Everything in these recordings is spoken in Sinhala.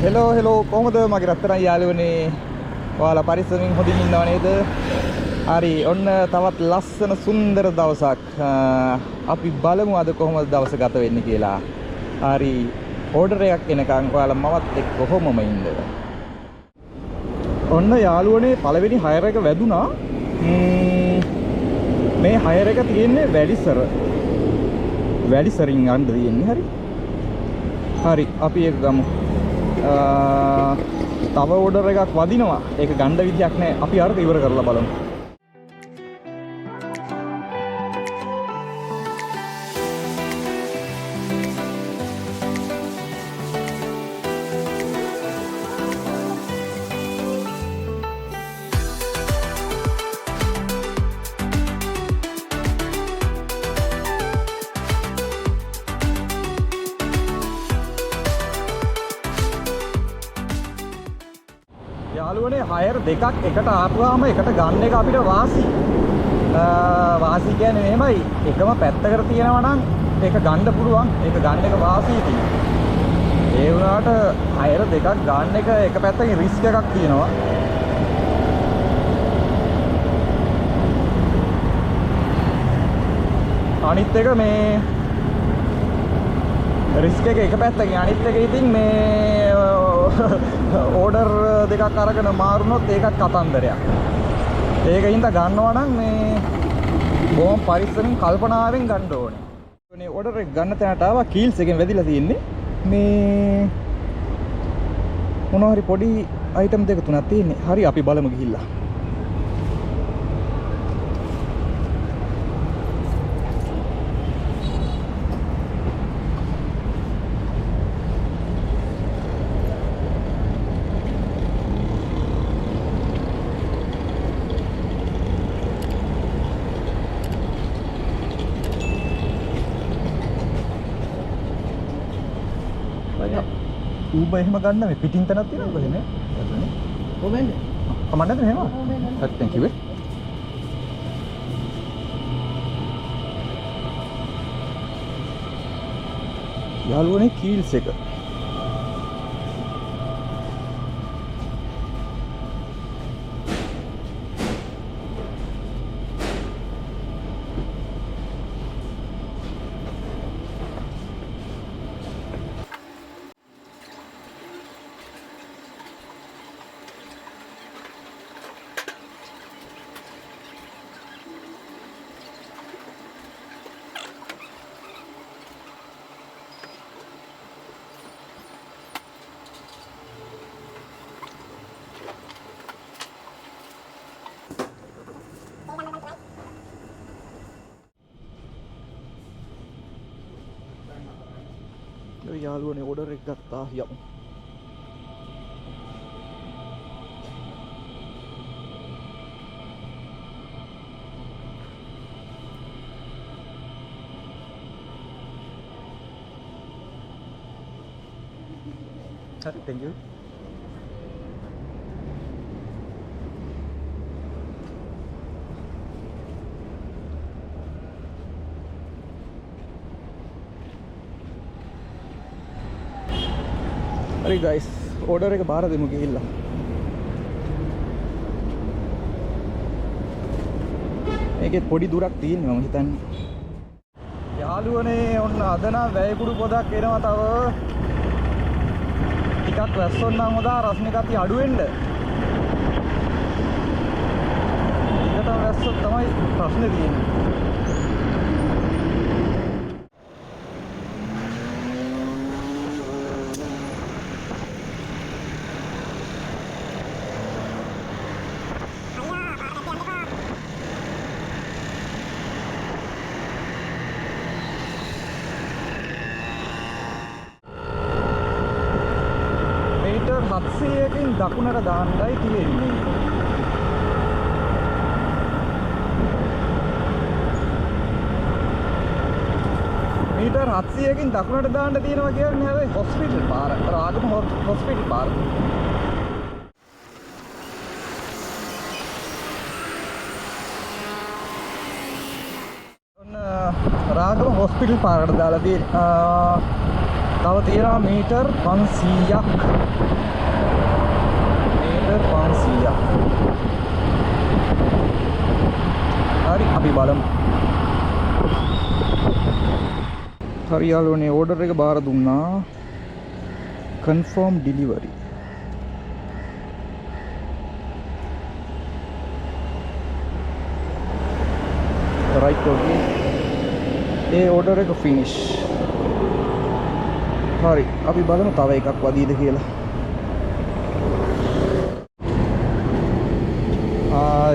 හෙලෝ කොහොමද මගේ රත්තරන් යාළුවනේ ඔයාලා පරිස්සමින් හොඳින් ඉන්නව නේද? හරි ඔන්න තවත් ලස්සන සුන්දර දවසක් අපි බලමු අද කොහොමද දවස ගත වෙන්නේ කියලා. හරි ඕඩර් එකක් එනකන් ඔයාලා මවත් එක්ක කොහොමම ඉන්න. ඔන්න යාළුවනේ පළවෙනි හයර් එක වැදුනා. මේ හයර් එක තියෙන්නේ වැලිසරින් යන්න තියෙන්නේ. හරි අපි ඒක ගමු. තව ඕඩර් එකක් වදිනවා. ඒක ගන්න විදියක් නැහැ. අපි අරක ඉවර කරලා බලමු. යාළුවනේ හයර් දෙකක් එකට ආපුවාම එකට ගන්න එක අපිට වාසි. වාසි කියන්නේ මෙහෙමයි. එකම පැත්තකට තියෙනවා නම් ඒක ගන්න පුළුවන්. ඒක ගන්න එක වාසියි තියෙන්නේ. ඒ වුණාට හයර් දෙකක් ගන්න එක පැත්තකින් රිස්ක් එකක් තියෙනවා. අනිත් එක මේ රිස්ක් එක පැත්තකින් අනිත් එක ඉතින් මේ ඕඩර් දෙකක් අරගෙන මාරුනොත් ඒකත් කතන්දරයක්. ඒකින්ද ගන්නවා නම් මේ බොහොම පරිස්සමින් කල්පනාවෙන් ගන්න ඕනේ. මේ ඕඩර් එක ගන්න තැනට ආවා කීල්ස් එකෙන් වැදිලා තියෙන්නේ. මේ මොනවා හරි පොඩි අයිටම් දෙක තුනක් තියෙන්නේ. හරි අපි බලමු ගිහිල්ලා. ඌබ එහෙම ගන්න මේ පිටින් තැනක් තියෙනවද කොහෙනේ? කොහෙන්ද? කමන්නද එහෙම? හරි thank you. යාළුවනේ කීල්ස් එක. යාළුවනේ ඕඩර් එක ගත්තා යමු. හරි thank you. හරි guys ඕඩර් එක බාර දෙමු ගිහිල්ලා. මේකේ පොඩි දුරක් තියෙනවා මම හිතන්නේ. යාළුවනේ ඔන්න අද නම් වැයකුඩු පොදක් එනවා තව. ටිකක් වැස්සොත් නම් හොදා රස්නේ ගතිය අඩු වෙන්න. ටිකට වැස්සොත් තමයි ප්‍රශ්නේ තියෙන්නේ. මීටර් 700කින් දකුණට දාන්නයි තියෙන්නේ. මීටර් 700කින් දකුණට දාන්න තියෙනවා කියන්නේ හැබැයි හොස්පිටල් පාර. රාගම හොස්පිටල් පාර. ඔන්න රාගම හොස්පිටල් පාරකට දාලා තියෙන්නේ. තව තියෙනවා මීටර් 500ක්. මීටර් 500ක්. හරි අපි බලමු. හරි යාළුවනේ ඕඩර් එක බාර දුන්නා. confirm delivery. right okay. ඒ ඕඩර් එක finish. හරි අපි බලමු තව එකක් වදීද කියලා.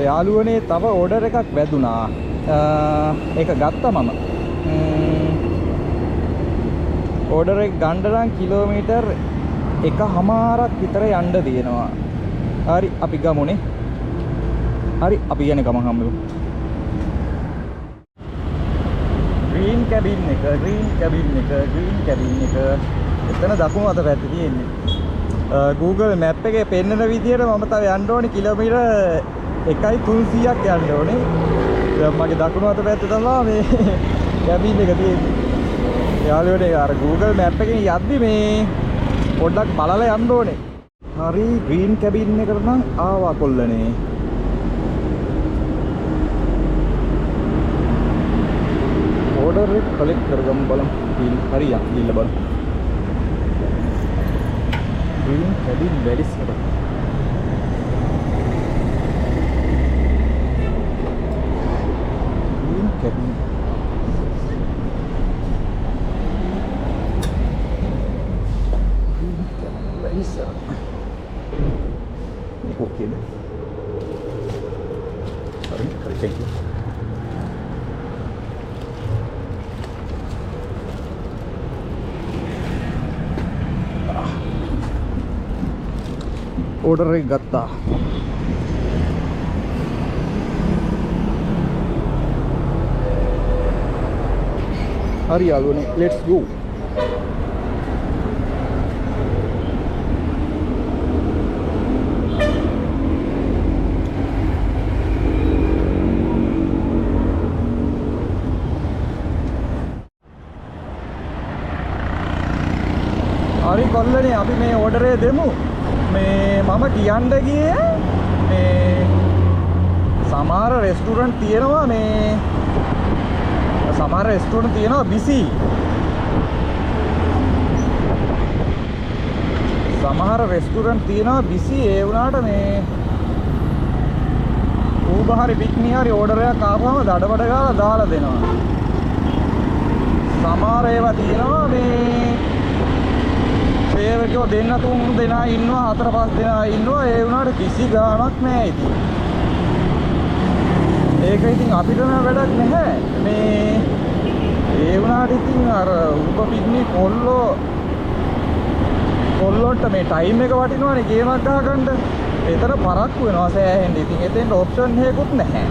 යාළුවනේ තව ඕඩර් එකක් වැදුනා. ඒක ගත්තා මම. ඕඩර් එක ගන්න නම් කිලෝමීටර් 1.5ක් විතර යන්න තියෙනවා. හරි අපි ගමුනේ. හරි අපි යන්නේ ගමන් හම්බෙමු. green cabin එක එතන දකුණු අත පැත්තේ තියෙන්නේ. Google map එකේ පෙන්නන විදියට මම තව යන්න ඕනේ කිලෝමීටර් 1.300ක් යන්න ඕනේ. දැන් මගේ දකුණු අත පැත්තේ තමයි මේ cabin එක තියෙන්නේ. යාළුවනේ අර Google map එකෙන් යද්දි මේ පොඩ්ඩක් බලලා යන්න ඕනේ. හරි green cabin එකට නම් ආවා කොල්ලනේ. order එක collect කරගමු බලමු. හරියක් ගිහිල්ලා බලමු. green cabin Welisara. green cabin. green cabin Welisara. okay ද? හරි thank you. order එක ගත්තා. හරි යාළුවනේ let's go. හරි කොල්ලනේ අපි මේ order එක දෙමු. මේ මම කියන්න ගියේ මේ සමහර රෙස්ටුරන්ට් තියෙනවා මේ සමහර රෙස්ටුරන්ට් තියෙනවා බිසි. සමහර රෙස්ටුරන්ට් තියෙනවා බිසි ඒ වුණාට මේ Uber හරි Pikmi හරි ඕඩර් එකක් ආපුවම දඩබඩ ගාලා දාලා දෙනවා. සමහර ඒවා තියෙනවා මේ සේවකයෝ දෙන්න තුන් දෙනා ඉන්නවා 4-5 දෙනා ඉන්නවා ඒ වුණාට කිසි ගාණක් නැහැ ඉතින්. ඒක ඉතින් අපිට නම් වැඩක් නැහැ. මේ ඒ වුණාට ඉතින් අර Uber Pikmi කොල්ලොන්ට මේ ටයිම් එක වටිනවනේ ගේමක් ගහගන්න. ඒතර පරක්කු වෙනවා සෑහෙන්න. ඉතින් එතෙන්ට ඔප්ෂන් එකකුත් නැහැ.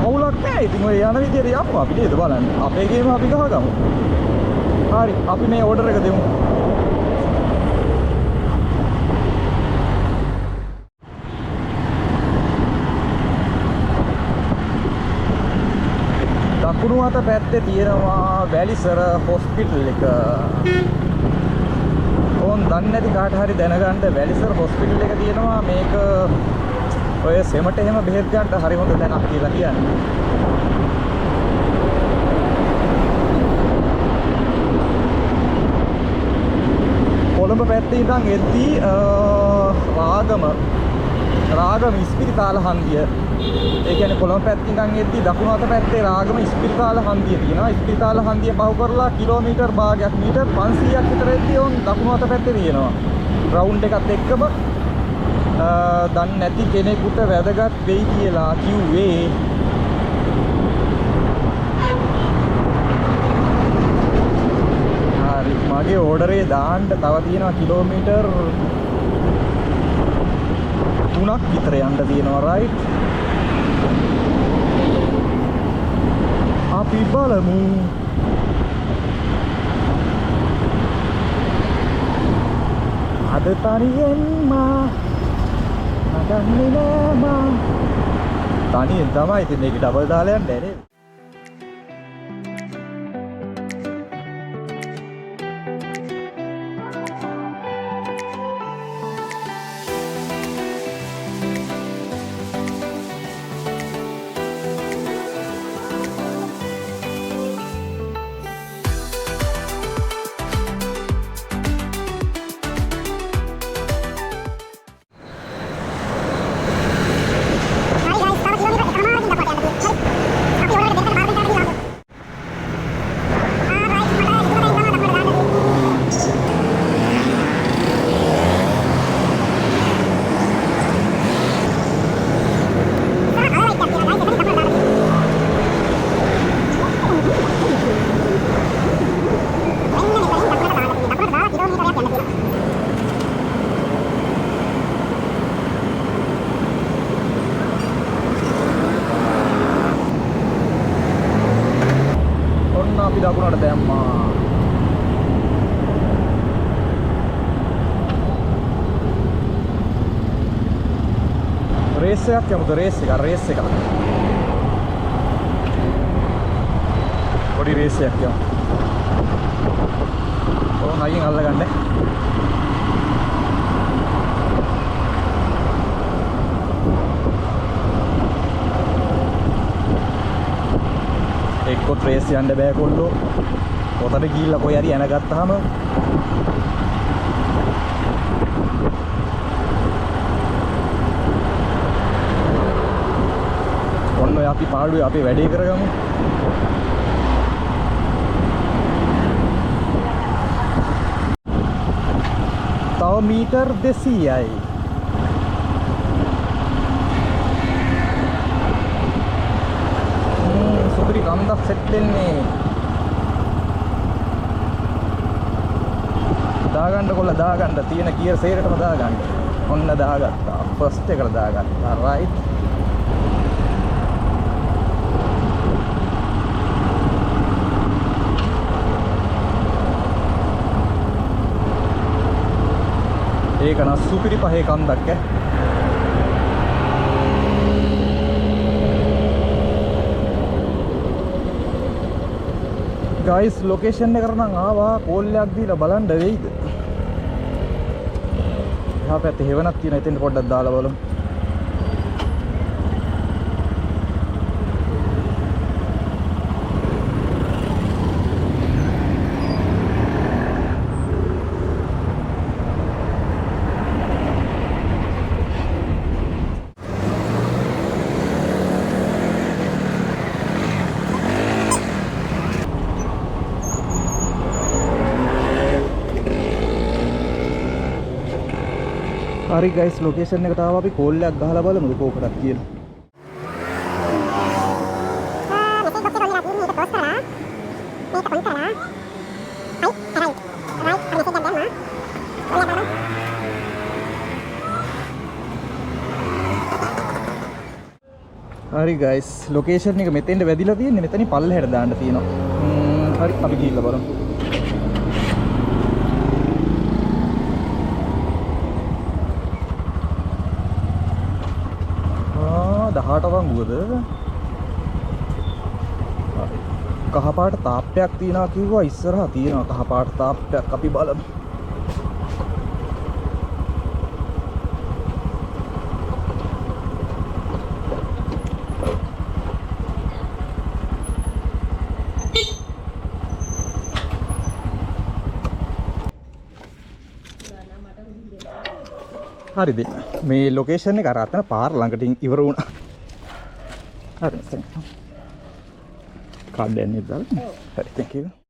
අවුලක් නැහැ. ඉතින් ඔය යන විදියට යමු අපි නේද බලන්න. අපේ ගේම අපි ගහගමු. හරි අපි මේ ඕඩර් එක දෙමු. දකුණු අත පැත්තේ තියෙනවා වැලිසර හොස්පිටල් එක. ඕන් දන්නේ නැති කාට හරි දැනගන්න වැලිසර හොස්පිටල් එක තියෙනවා. මේක ඔය සෙමට එහෙම බෙහෙත් ගන්න හරි හොඳ තැනක් කියලා කියන්නේ. කොළඹ පැත්තේ ඉඳන් එද්දී රාගම ඉස්පිරිතාල හන්දිය. ඒ කියන්නේ කොළඹ පැත්තේ ඉඳන් එද්දී දකුණු අත පැත්තේ රාගම ඉස්පිරිතාල හන්දිය තියෙනවා. ඉස්පිරිතාල හන්දිය පහු කරලා කිලෝමීටර් භාගයක් මීටර් 500ක් විතර එද්දී ඔන් දකුණු අත පැත්තේ තියෙනවා. රවුන්ඩ් එකත් එක්කම දන්නේ නැති කෙනෙකුට වැදගත් වෙයි කියලා කිව්වේ. මගේ ඕඩරේ දාන්න තව තියෙනවා කිලෝමීටර් 3ක් විතර යන්න තියෙනවා රයිට්. අපි බලමු. අද තනියෙන්ම නගන්නේ නෑ මම. තනියෙන් තමයි ඉතින් මේක ඩබල් දාලා යන්නේ නේද? අපි දකුණට දැම්මා. රේස් එකක් යමුද රේස් එක. පොඩි රේස් එකක් යමු. ඕන අයින් අල්ලගන්න. එක්කොත් රේස් යන්න බෑ කොල්ලෝ. පොතට ගිහිල්ලා කොයි හරි යන ගත්තාම ඔන්න අපි පාඩුවේ අපේ වැඩේ කරගමු. තව මීටර් 200යි. සුපිරි කන්දක් සෙට් වෙන්නේ. දාගන්න කොල්ල දාගන්න තියෙන ගියර් සේරටම දාගන්න. ඔන්න දාගත්තා. ෆස්ට් එකට දාගත්තා. රයිට්. ඒක නම් සුපිරි පහේ කන්දක් ඈ. ගයිස් ලොකේෂන් එකට නම් ආවා. කෝල් එකක් දීලා බලන්න වෙයිද? එහා පැත්තේ හෙවණක් තියෙනවා. එතෙන් පොඩ්ඩක් දාලා බලමු. හරි ගයිස් ලොකේෂන් එකට ආවා. අපි කෝල් එකක් ගහලා බලමුද කෝකටත් කියලා. හරි ගයිස් ලොකේෂන් එක මෙතෙන්ට වැදිලා තියෙන්නේ. මෙතනින් පල්ලෙහාට දාන්න තියෙනවා. හරි අපි ගිහිල්ලා බලමු. 18 වංගුවද කහපාට තාප්පයක් තියනවා කිව්වා. ඉස්සරහා තියෙනවා කහපාට තාප්පයක්. අපි බලමු. හරිද මේ ලොකේෂන් එක අර අතන පාර ළඟට ඉවර වුණා. හරි කාඩ් එකක් දාලා. හරි thank you.